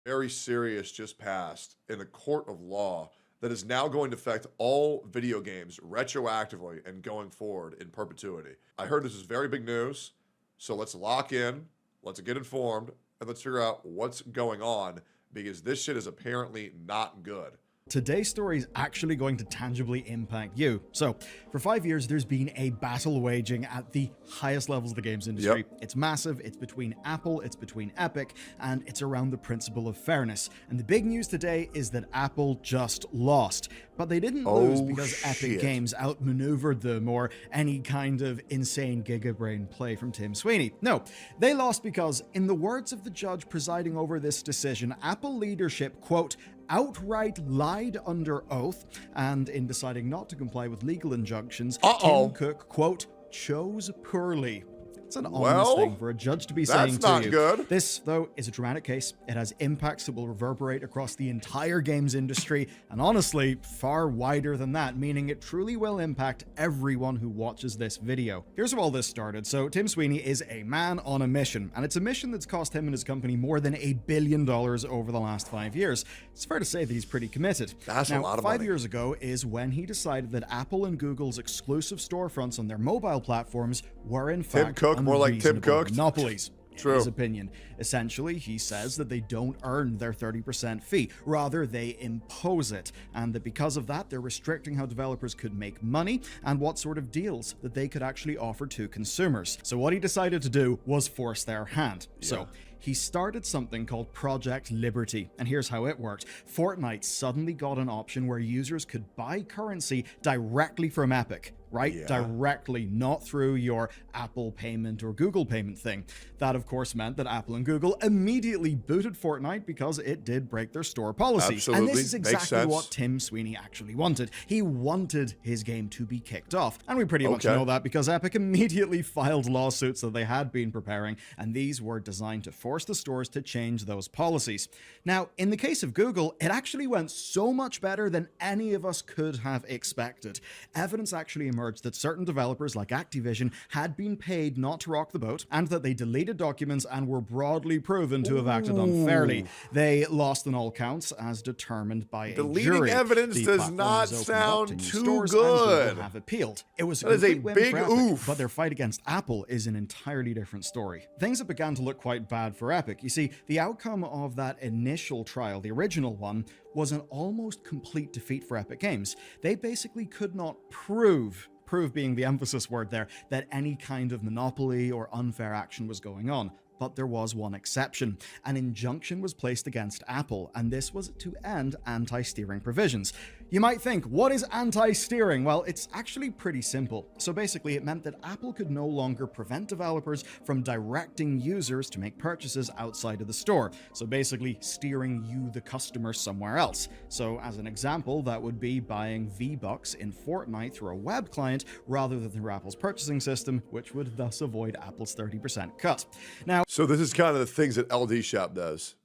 very serious just passed in a court of law that is now going to affect all video games retroactively and going forward in perpetuity. I heard this is very big news, so let's lock in, let's get informed, and let's figure out what's going on because this shit is apparently not good. Today's story is actually going to tangibly impact you. So, for 5 years, there's been a battle waging at the highest levels of the games industry. Yep. It's massive, it's between Apple, it's between Epic, and it's around the principle of fairness. And the big news today is that Apple just lost. But they didn't lose because Epic Games outmaneuvered them or any kind of insane gigabrain play from Tim Sweeney. No, they lost because, in the words of the judge presiding over this decision, Apple leadership, quote, outright lied under oath, and in deciding not to comply with legal injunctions, Tim Cook, quote, chose poorly. It's an ominous thing for a judge to be saying to you. That's not good. This, though, is a dramatic case. It has impacts that will reverberate across the entire games industry, and honestly, far wider than that, meaning it truly will impact everyone who watches this video. Here's how all this started. So, Tim Sweeney is a man on a mission, and it's a mission that's cost him and his company more than $1 billion over the last 5 years. It's fair to say that he's pretty committed. That's a lot of money. 5 years ago is when he decided that Apple and Google's exclusive storefronts on their mobile platforms were in fact Tim Cook, more like Tim Cook. Monopolies. True. In his opinion. Essentially, he says that they don't earn their 30% fee. Rather, they impose it. And that because of that, they're restricting how developers could make money and what sort of deals that they could actually offer to consumers. So what he decided to do was force their hand. Yeah. So he started something called Project Liberty, and here's how it worked. Fortnite suddenly got an option where users could buy currency directly from Epic. Right? Yeah. Directly, not through your Apple payment or Google payment thing. That, of course, meant that Apple and Google immediately booted Fortnite because it did break their store policy. Absolutely. And this is exactly what Tim Sweeney actually wanted. He wanted his game to be kicked off. And we pretty much know that because Epic immediately filed lawsuits that they had been preparing, and these were designed to force the stores to change those policies. Now, in the case of Google, it actually went so much better than any of us could have expected. Evidence actually emerged that certain developers like Activision had been paid not to rock the boat, and that they deleted documents and were broadly proven to have acted unfairly. They lost on all counts as determined by a jury. Deleting evidence does not sound too good. Have appealed. It was a big oof. But their fight against Apple is an entirely different story. Things have begun to look quite bad for Epic. You see, the outcome of that initial trial, the original one, was an almost complete defeat for Epic Games. They basically could not prove being the emphasis word there, that any kind of monopoly or unfair action was going on. But there was one exception. An injunction was placed against Apple, and this was to end anti-steering provisions. You might think, what is anti-steering? Well, it's actually pretty simple. So basically, it meant that Apple could no longer prevent developers from directing users to make purchases outside of the store. So basically, steering you, the customer, somewhere else. So as an example, that would be buying V-Bucks in Fortnite through a web client rather than through Apple's purchasing system, which would thus avoid Apple's 30% cut. Now, so this is kind of the things that LD Shop does,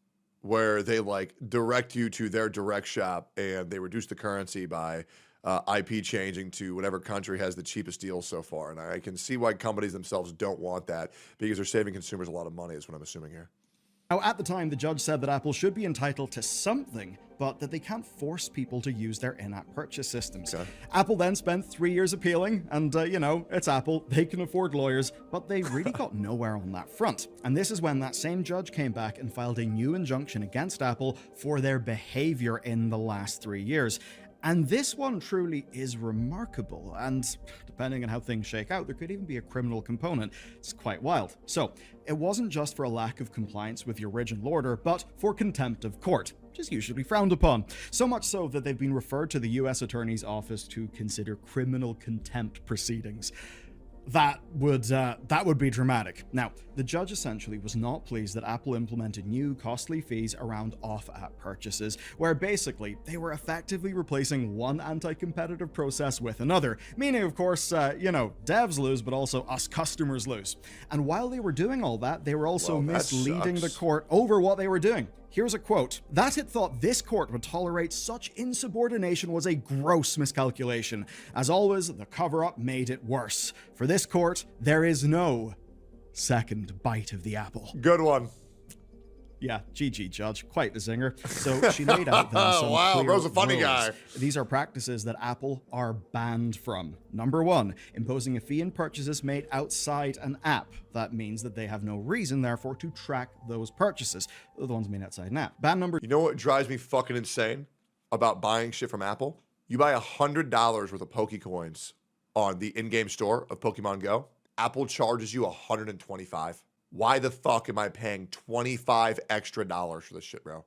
where they like direct you to their direct shop and they reduce the currency by IP changing to whatever country has the cheapest deal so far. And I can see why companies themselves don't want that because they're saving consumers a lot of money is what I'm assuming here. Now, at the time, the judge said that Apple should be entitled to something, but that they can't force people to use their in-app purchase systems. Apple then spent 3 years appealing, and, it's Apple, they can afford lawyers, but they really got nowhere on that front. And this is when that same judge came back and filed a new injunction against Apple for their behavior in the last 3 years. And this one truly is remarkable, and depending on how things shake out, there could even be a criminal component. It's quite wild. So, it wasn't just for a lack of compliance with the original order, but for contempt of court, which is usually frowned upon. So much so that they've been referred to the US Attorney's Office to consider criminal contempt proceedings. That would be dramatic. Now, the judge essentially was not pleased that Apple implemented new costly fees around off-app purchases, where basically they were effectively replacing one anti-competitive process with another, meaning, of course, devs lose, but also us customers lose. And while they were doing all that, they were also misleading the court over what they were doing. Here's a quote. That it thought this court would tolerate such insubordination was a gross miscalculation. As always, the cover-up made it worse. For this court, there is no second bite of the apple. Good one. Yeah, GG, Judge. Quite the zinger. So she laid out then some Wow, clear bro's a funny rules. guy. These are practices that Apple are banned from. Number 1, imposing a fee on purchases made outside an app. That means that they have no reason, therefore, to track those purchases, the ones made outside an app. Ban number... You know what drives me fucking insane about buying shit from Apple? You buy $100 worth of Pokecoins on the in-game store of Pokemon Go. Apple charges you $125. Why the fuck am I paying $25 extra for this shit, bro?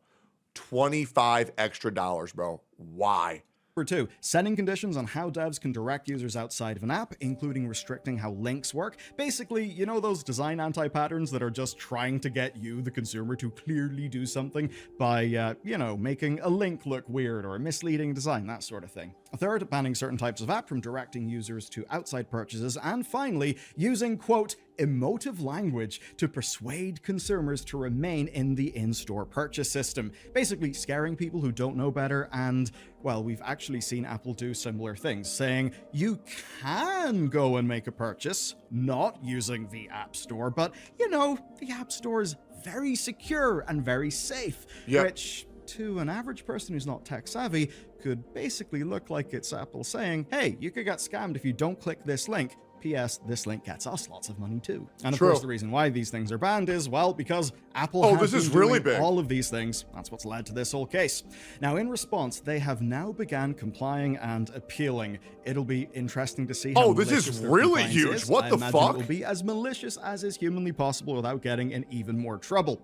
$25 extra, bro. Why? Number 2, setting conditions on how devs can direct users outside of an app, including restricting how links work. Basically, you know those design anti-patterns that are just trying to get you, the consumer, to clearly do something by, you know, making a link look weird or a misleading design, that sort of thing. A third, banning certain types of app from directing users to outside purchases. And finally, using, quote, emotive language to persuade consumers to remain in the in-store purchase system. Basically scaring people who don't know better, and, well, we've actually seen Apple do similar things, saying you can go and make a purchase, not using the App Store, but, you know, the App Store is very secure and very safe, which, to an average person who's not tech savvy, could basically look like it's Apple saying, hey, you could get scammed if you don't click this link. P.S. This link gets us lots of money too. And of course, the reason why these things are banned is, well, because Apple has this is been really doing big. all of these things. That's what's led to this whole case. Now, in response, they have now began complying and appealing. It'll be interesting to see how this is malicious their really compliance huge. is. What I the imagine fuck? it will be as malicious as is humanly possible without getting in even more trouble.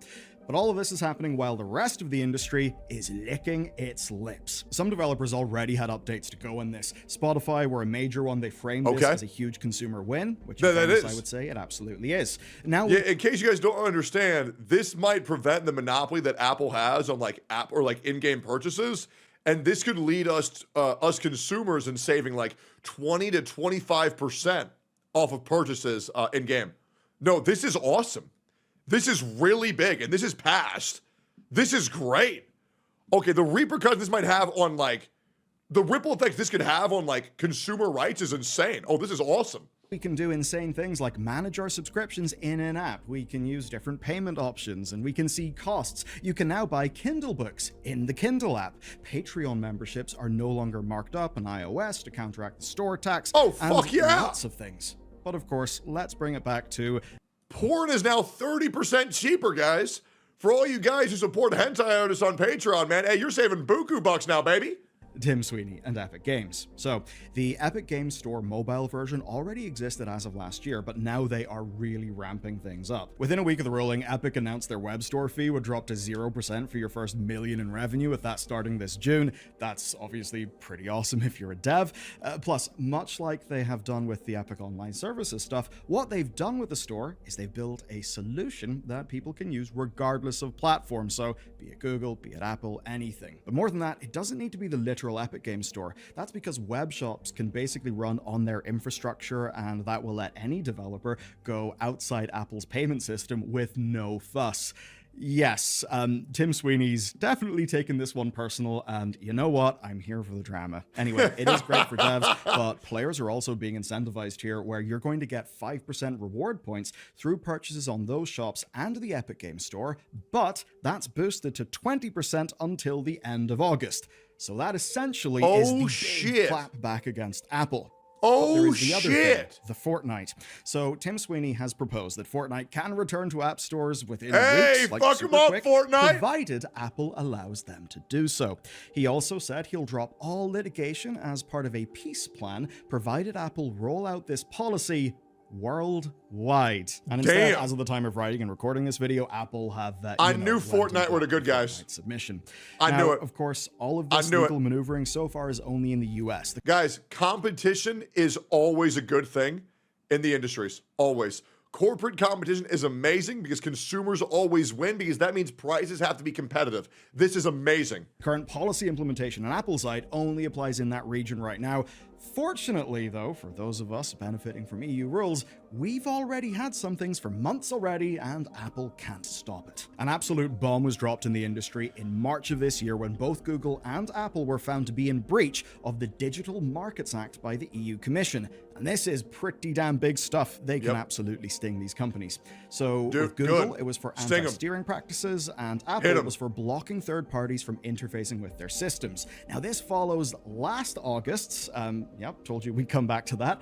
But all of this is happening while the rest of the industry is licking its lips. Some developers already had updates to go in this. Spotify were a major one. They framed this as a huge consumer win, which in fairness, I would say it absolutely is. Now, in case you guys don't understand, this might prevent the monopoly that Apple has on like app or like in-game purchases, and this could lead us consumers in saving like 20 to 25% off of purchases in-game. No, this is awesome. This is really big, and this is passed. This is great. Okay, the repercussions this might have on, like, the ripple effects this could have on, like, consumer rights is insane. Oh, this is awesome. We can do insane things like manage our subscriptions in an app. We can use different payment options, and we can see costs. You can now buy Kindle books in the Kindle app. Patreon memberships are no longer marked up on iOS to counteract the store tax. Oh, fuck yeah! Lots of things. But of course, let's bring it back to... Porn is now 30% cheaper, guys. For all you guys who support hentai artists on Patreon, man, hey, you're saving buku bucks now, baby. Tim Sweeney and Epic Games. So, the Epic Games Store mobile version already existed as of last year, but now they are really ramping things up. Within a week of the ruling, Epic announced their web store fee would drop to 0% for your first $1 million in revenue, with that starting this June. That's obviously pretty awesome if you're a dev. Plus, much like they have done with the Epic Online Services stuff, what they've done with the store is they've built a solution that people can use regardless of platform. So, be it Google, be it Apple, anything. But more than that, it doesn't need to be the literal Epic Games Store. That's because web shops can basically run on their infrastructure, and that will let any developer go outside Apple's payment system with no fuss. Yes, Tim Sweeney's definitely taken this one personal, and you know what? I'm here for the drama. Anyway, it is great for devs, but players are also being incentivized here, where you're going to get 5% reward points through purchases on those shops and the Epic Games Store, but that's boosted to 20% until the end of August. So that essentially is the big clap back against Apple. There is the other thing, the Fortnite. So Tim Sweeney has proposed that Fortnite can return to app stores within weeks, like fuck 'em up, quick, Fortnite! provided Apple allows them to do so. He also said he'll drop all litigation as part of a peace plan, provided Apple roll out this policy worldwide. And instead, as of the time of writing and recording this video, Apple have I knew Fortnite were the good guys. Submission. I knew it. Of course, all of this legal maneuvering so far is only in the US. Guys, competition is always a good thing in the industries. Always. Corporate competition is amazing because consumers always win, because that means prices have to be competitive. This is amazing. Current policy implementation on Apple's side only applies in that region right now. Fortunately, though, for those of us benefiting from EU rules, we've already had some things for months already, and Apple can't stop it. An absolute bomb was dropped in the industry in March of this year when both Google and Apple were found to be in breach of the Digital Markets Act by the EU Commission. And this is pretty damn big stuff. They can absolutely sting these companies. So with Google, it was for anti-steering practices, and Apple it was for blocking third parties from interfacing with their systems. Now, this follows last August's, told you we'd come back to that,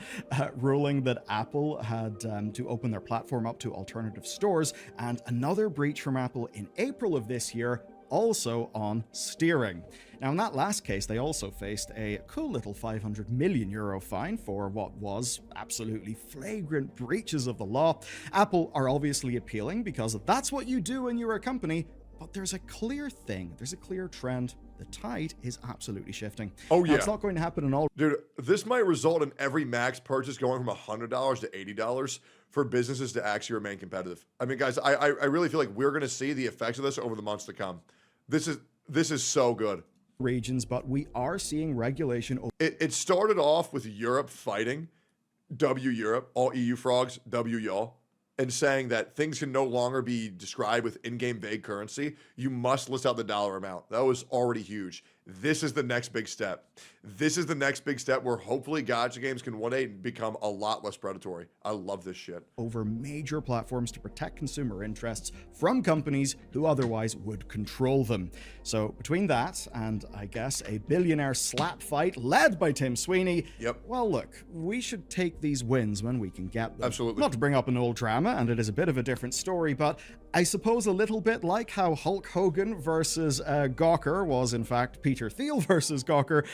ruling that Apple had to open their platform up to alternative stores, and another breach from Apple in April of this year, also on steering. Now, in that last case, they also faced a cool little €500 million fine for what was absolutely flagrant breaches of the law. Apple are obviously appealing because that's what you do when you're a company, but there's a clear thing, there's a clear trend. The tide is absolutely shifting. Oh, yeah. Now, it's not going to happen in all... Dude, this might result in every Max purchase going from $100 to $80 for businesses to actually remain competitive. I mean, guys, I really feel like we're going to see the effects of this over the months to come. This is so good. Regions, but we are seeing regulation. It started off with Europe fighting, W Europe, all EU frogs, W y'all, and saying that things can no longer be described with in-game vague currency. You must list out the dollar amount. That was already huge. This is the next big step. This is the next big step where hopefully gacha games can one day become a lot less predatory. I love this shit. Over major platforms to protect consumer interests from companies who otherwise would control them. So between that and, I guess, a billionaire slap fight led by Tim Sweeney, well, look, we should take these wins when we can get them. Absolutely. Not to bring up an old drama, and it is a bit of a different story, but I suppose a little bit like how Hulk Hogan versus Gawker was, in fact, Peter Thiel versus Gawker.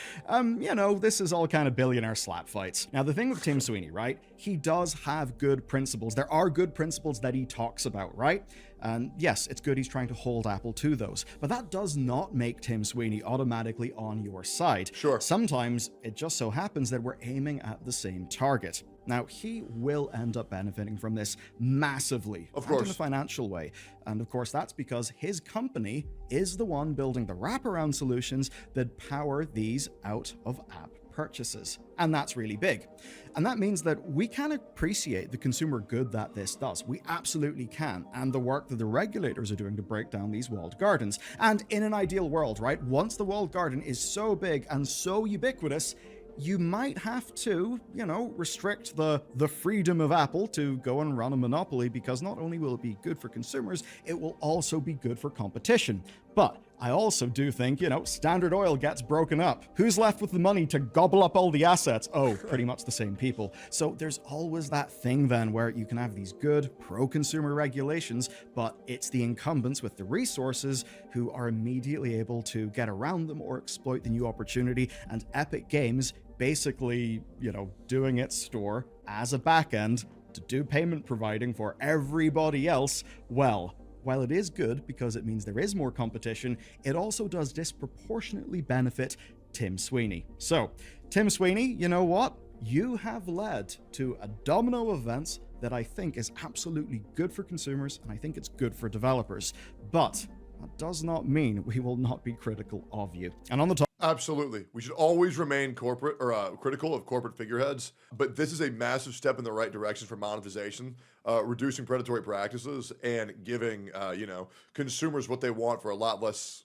This is all kind of billionaire slap fights. Now, the thing with Tim Sweeney, right? He does have good principles. There are good principles that he talks about, right? And yes, it's good he's trying to hold Apple to those. But that does not make Tim Sweeney automatically on your side. Sure. Sometimes it just so happens that we're aiming at the same target. Now, he will end up benefiting from this massively, of course, in a financial way. And of course, that's because his company is the one building the wraparound solutions that power these out-of-app purchases. And that's really big. And that means that we can appreciate the consumer good that this does. We absolutely can. And the work that the regulators are doing to break down these walled gardens. And in an ideal world, right, once the walled garden is so big and so ubiquitous, you might have to, restrict the freedom of Apple to go and run a monopoly, because not only will it be good for consumers, it will also be good for competition. But I also do think, Standard Oil gets broken up. Who's left with the money to gobble up all the assets? Oh, pretty much the same people. So there's always that thing then where you can have these good pro-consumer regulations, but it's the incumbents with the resources who are immediately able to get around them or exploit the new opportunity. And Epic Games basically, doing its store as a backend to do payment providing for everybody else, well, while it is good because it means there is more competition, it also does disproportionately benefit Tim Sweeney. So, Tim Sweeney, you know what? You have led to a domino of events that I think is absolutely good for consumers, and I think it's good for developers. But that does not mean we will not be critical of you. And on the top... Absolutely. We should always remain corporate or critical of corporate figureheads, but this is a massive step in the right direction for monetization, reducing predatory practices, and giving consumers what they want for a lot less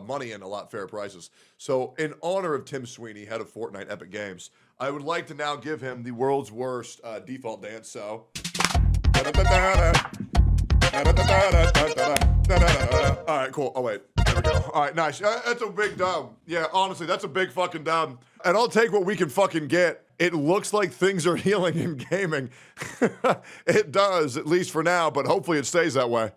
money and a lot fairer prices. So in honor of Tim Sweeney, head of Fortnite Epic Games, I would like to now give him the world's worst default dance. So all right, cool. Oh, wait. There we go. All right, nice. That's a big dub. Yeah, honestly, that's a big fucking dub. And I'll take what we can fucking get. It looks like things are healing in gaming. It does, at least for now, but hopefully it stays that way.